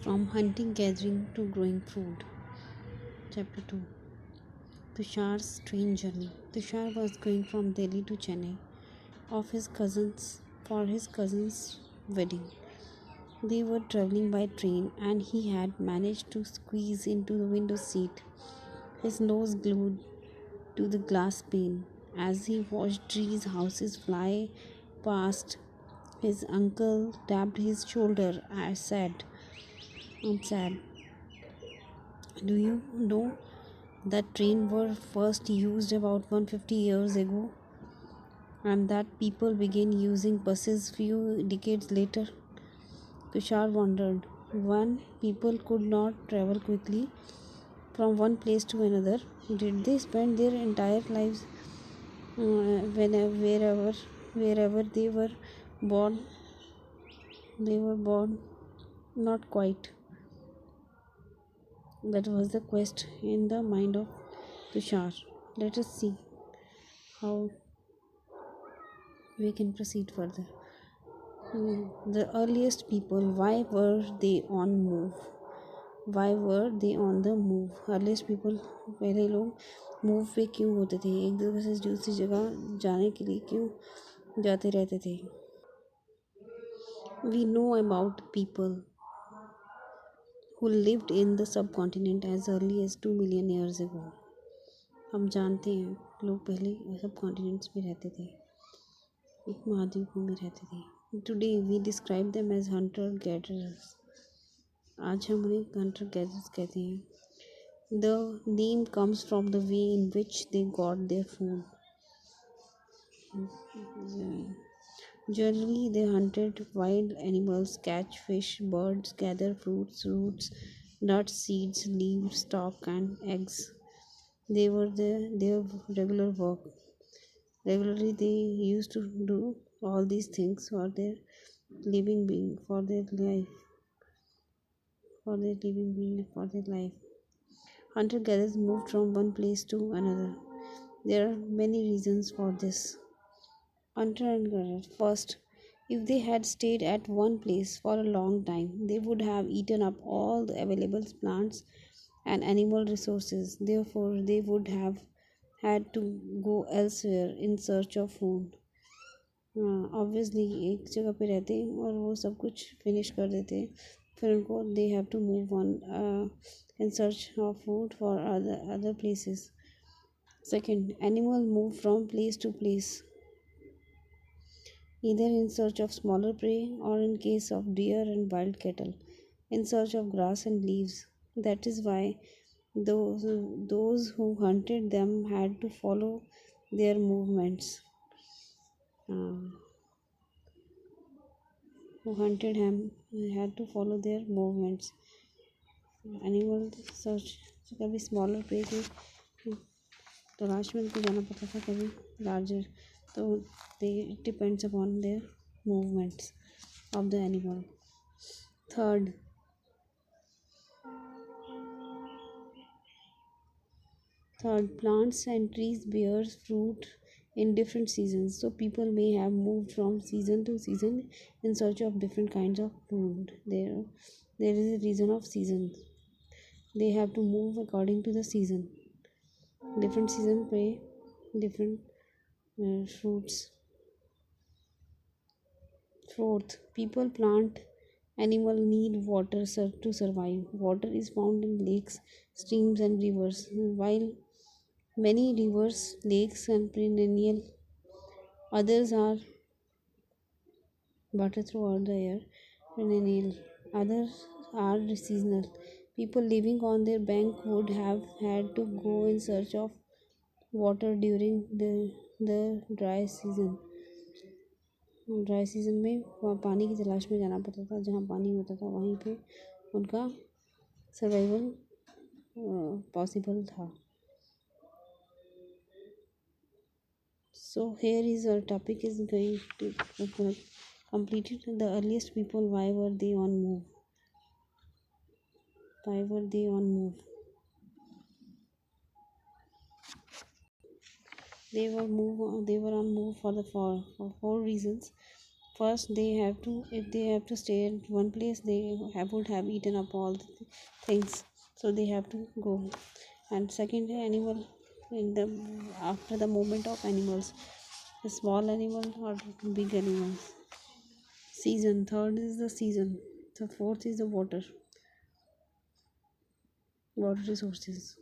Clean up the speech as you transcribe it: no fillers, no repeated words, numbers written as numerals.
From hunting gathering to growing food. Chapter 2. Tushar's strange journey. Tushar was going from Delhi to Chennai of his cousins for his cousin's wedding. They were traveling by train and he had managed to squeeze into the window seat, his nose glued to the glass pane. As he watched trees, houses fly past, his uncle tapped his shoulder and said, I'm sad. Do you know that train were first used about 150 years ago and that people began using buses few decades later? Tushar wondered. When people could not travel quickly from one place to another, did they spend their entire lives wherever they were born? They were born not quite. That was the quest in the mind of Tushar. Let us see how we can proceed further. The earliest people, why were they on move? Why were they on the move? Earliest people, पहले लोग move पे क्यों होते थे, एक जगह से दूसरी जगह जाने के लिए क्यों जाते रहते थे? We know about people who lived in the subcontinent as early as 2 million years ago. हम जानते हैं लोग पहले सब कॉन्टिनेंट्स में रहते थे, महाद्वीपों में रहते थे. Today we describe them as hunter gatherers. आज हम उन्हें hunter gatherers कहते हैं. The name comes from the way in which they got their food. Generally, they hunted wild animals, catch fish, birds, gather fruits, roots, nuts, seeds, leaves, stock, and eggs. They were their regular work. Regularly, they used to do all these things for their living being, for their life, for their living being, for their life. Hunter-gatherers moved from one place to another. There are many reasons for this. Hunter and gatherer. First, if they had stayed at one place for a long time, they would have eaten up all the available plants and animal resources. Therefore, they would have had to go elsewhere in search of food. Obviously एक जगह पे रहते और वो सब कुछ finish कर देते, फिर उनको they have to move on in search of food for other places. Second, animal move from place to place either in search of smaller prey or in case of deer and wild cattle in search of grass and leaves. That is why those who hunted them had to follow their movements. Who hunted him had to follow their movements. Animal search, कभी smaller pray की तलाश में उनको जाना पड़ता था, कभी larger. तो it depends upon their movements of the animal. Third, plants and trees bear fruit in different seasons, so people may have moved from season to season in search of different kinds of food. There is a reason of season. They have to move according to the season. Different season pay different fruits. Fourth, people, plant, animal need water to survive. Water is found in lakes, streams, and rivers. While many rivers, lakes, and perennial, others are water throughout the year. Perennial, others are seasonal. People living on their bank would have had to go in search of water during the dry season में वहाँ पानी की तलाश में जाना पड़ता था. जहाँ पानी होता था वहीं पे उनका सर्वाइवल पॉसिबल था. So here is our topic is going to completed. The earliest people, why were they on move? Why were they on move? They were on move for four reasons. first they have to, if they have to stay at one place, they would have eaten up all the things, so they have to go. And second animal, in the after the movement of animals, the small animal or big animals. Season, third is the season. The fourth is the water resources.